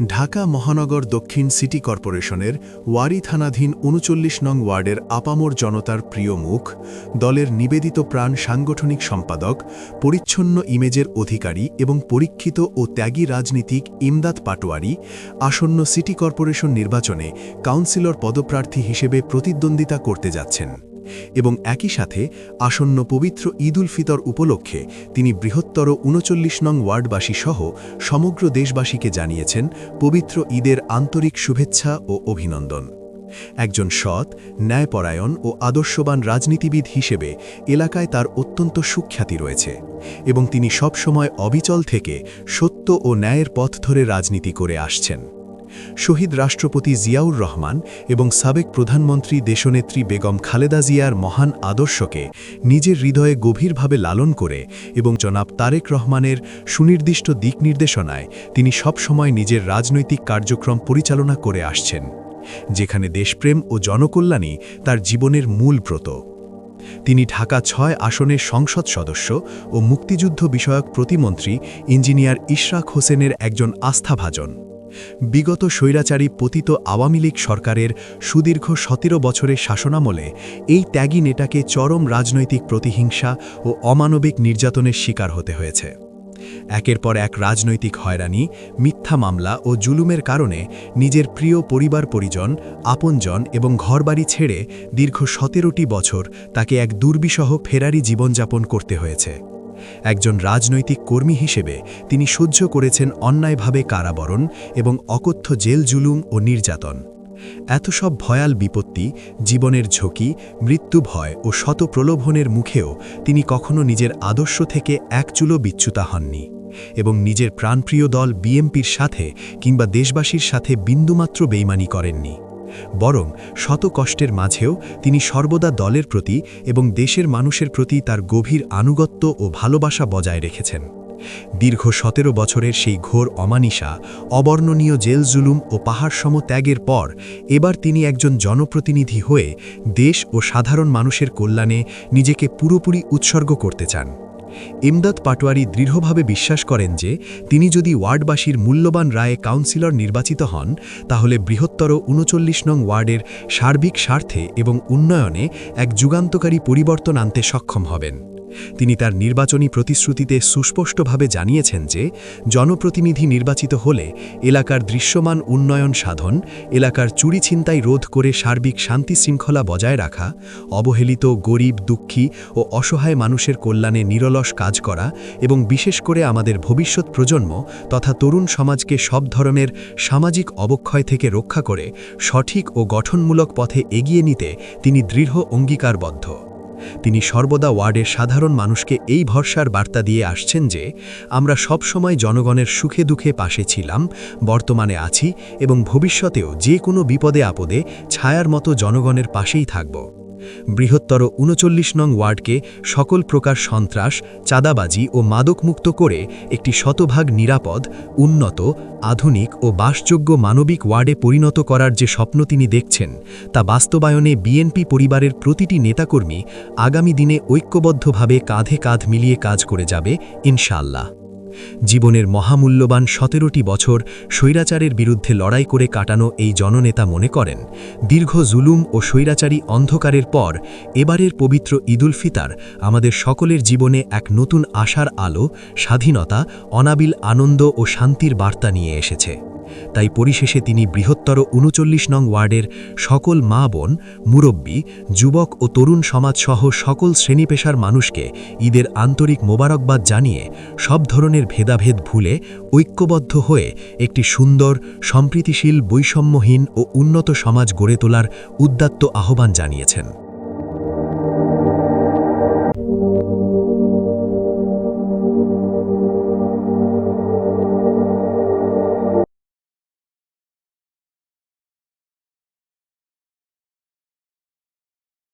ঢাকা মহানগর দক্ষিণ সিটি কর্পোরেশনের ওয়ারী থানাধীন ৩৯ নং ওয়ার্ডের আপামর জনতার প্রিয় মুখ, দলের নিবেদিত প্রাণ সাংগঠনিক সম্পাদক, পরিচ্ছন্ন ইমেজের অধিকারী এবং পরীক্ষিত ও ত্যাগী রাজনীতিক ইমদাদ পাটোয়ারী আসন্ন সিটি কর্পোরেশন নির্বাচনে কাউন্সিলর পদপ্রার্থী হিসেবে প্রতিদ্বন্দ্বিতা করতে যাচ্ছেন এবং একই সাথে আসন্ন পবিত্র ঈদ উল ফিতর উপলক্ষে তিনি বৃহত্তর ৩৯ নং ওয়ার্ডবাসী সহ সমগ্র দেশবাসীকে জানিয়েছেন পবিত্র ঈদের আন্তরিক শুভেচ্ছা ও অভিনন্দন। একজন সৎ, ন্যায়পরায়ণ ও আদর্শবান রাজনীতিবিদ হিসেবে এলাকায় তার অত্যন্ত সুখ্যাতি রয়েছে এবং তিনি সবসময় অবিচল থেকে সত্য ও ন্যায়ের পথ ধরে রাজনীতি করে আসছেন। শহীদ রাষ্ট্রপতি জিয়াউর রহমান এবং সাবেক প্রধানমন্ত্রী দেশনেত্রী বেগম খালেদা জিয়ার মহান আদর্শকে নিজের হৃদয়ে গভীরভাবে লালন করে এবং জনাব তারেক রহমানের সুনির্দিষ্ট দিক নির্দেশনায় তিনি সবসময় নিজের রাজনৈতিক কার্যক্রম পরিচালনা করে আসছেন, যেখানে দেশপ্রেম ও জনকল্যাণই তার জীবনের মূল ব্রত। তিনি ঢাকা ৬ আসনের সংসদ সদস্য ও মুক্তিযুদ্ধ বিষয়ক প্রতিমন্ত্রী ইঞ্জিনিয়ার ইশরাক হোসেনের একজন আস্থাভাজন। বিগত স্বৈরাচারী পতিত আওয়ামী লীগ সরকারের সুদীর্ঘ ১৭ বছরের শাসনামলে এই ত্যাগী নেতাকে চরম রাজনৈতিক প্রতিহিংসা ও অমানবিক নির্যাতনের শিকার হতে হয়েছে। একের পর এক রাজনৈতিক হয়রানি, মিথ্যা মামলা ও জুলুমের কারণে নিজের প্রিয় পরিবার পরিজন, আপনজন এবং ঘরবাড়ি ছেড়ে দীর্ঘ ১৭টি বছর তাকে এক দুর্বিষহ ফেরারি জীবনযাপন করতে হয়েছে। একজন রাজনৈতিক কর্মী হিসেবে তিনি সহ্য করেছেন অন্যায়ভাবে কারাবরণ এবং অকথ্য জেল জুলুম ও নির্যাতন। এত সব ভয়াল বিপত্তি, জীবনের ঝুঁকি, মৃত্যু ভয় ও শত প্রলোভনের মুখেও তিনি কখনো নিজের আদর্শ থেকে এক চুলো বিচ্যুতা হননি এবং নিজের প্রাণপ্রিয় দল বিএনপির সাথে কিংবা দেশবাসীর সাথে বিন্দুমাত্র বেইমানি করেননি। বরং শত কষ্টের মাঝেও তিনি সর্বদা দলের প্রতি এবং দেশের মানুষের প্রতি তার গভীর আনুগত্য ও ভালোবাসা বজায় রেখেছেন। দীর্ঘ ১৭ বছরের সেই ঘোর অমানিসা, অবর্ণনীয় জেল জুলুম ও পাহাড়সম ত্যাগের পর এবার তিনি একজন জনপ্রতিনিধি হয়ে দেশ ও সাধারণ মানুষের কল্যাণে নিজেকে পুরোপুরি উৎসর্গ করতে চান। ইমদাদ পাটোয়ারী দৃঢ়ভাবে বিশ্বাস করেন যে তিনি যদি ওয়ার্ডবাসীর মূল্যবান রায়ে কাউন্সিলর নির্বাচিত হন, তাহলে বৃহত্তর ৩৯ নং ওয়ার্ডের সার্বিক স্বার্থে এবং উন্নয়নে এক যুগান্তকারী পরিবর্তন আনতে সক্ষম হবেন। তিনি তার নির্বাচনী প্রতিশ্রুতিতে সুস্পষ্টভাবে জানিয়েছেন যে জনপ্রতিনিধি নির্বাচিত হলে এলাকার দৃশ্যমান উন্নয়ন সাধন, এলাকার চুরি ছিনতাই রোধ করে সার্বিক শান্তি শৃঙ্খলা বজায় রাখা, অবহেলিত গরিব, দুঃখী ও অসহায় মানুষের কল্যাণে নিরলস কাজ করা এবং বিশেষ করে আমাদের ভবিষ্যৎ প্রজন্ম তথা তরুণ সমাজকে সব ধরনের সামাজিক অবক্ষয় থেকে রক্ষা করে সঠিক ও গঠনমূলক পথে এগিয়ে নিতে তিনি দৃঢ় অঙ্গীকারবদ্ধ। তিনি সর্বদা ওয়ার্ডের সাধারণ মানুষকে এই ভরসার বার্তা দিয়ে আসছেন যে আমরা সবসময় জনগণের সুখে দুঃখে পাশে ছিলাম, বর্তমানে আছি এবং ভবিষ্যতেও যে কোনো বিপদে আপদে ছায়ার মতো জনগণের পাশেই থাকব। বৃহত্তর ৩৯ নং ওয়ার্ডকে সকল প্রকার সন্ত্রাস, চাঁদাবাজি ও মাদকমুক্ত করে একটি শতভাগ নিরাপদ, উন্নত, আধুনিক ও বাসযোগ্য মানবিক ওয়ার্ডে পরিণত করার যে স্বপ্ন তিনি দেখছেন, তা বাস্তবায়নে বিএনপি পরিবারের প্রতিটি নেতাকর্মী আগামী দিনে ঐক্যবদ্ধভাবে কাঁধে কাঁধ মিলিয়ে কাজ করে যাবে ইনশাআল্লাহ। জীবনের মহামূল্যবান ১৭টি বছর স্বৈরাচারের বিরুদ্ধে লড়াই করে কাটানো এই জননেতা মনে করেন, দীর্ঘ জুলুম ও স্বৈরাচারী অন্ধকারের পর এবারের পবিত্র ঈদ উল ফিতর আমাদের সকলের জীবনে এক নতুন আশার আলো, স্বাধীনতা, অনাবিল আনন্দ ও শান্তির বার্তা নিয়ে এসেছে। তাই পরিশেষে তিনি বৃহত্তর ৩৯ নং ওয়ার্ডের সকল মা বোন, মুরব্বী, যুবক ও তরুণ সমাজসহ সকল শ্রেণীপেশার মানুষকে ঈদের আন্তরিক মোবারকবাদ জানিয়ে সব ধরনের ভেদাভেদ ভুলে ঐক্যবদ্ধ হয়ে একটি সুন্দর, সম্প্রীতিশীল, বৈষম্যহীন ও উন্নত সমাজ গড়ে তোলার উদ্দাত্ত আহ্বান জানিয়েছেন।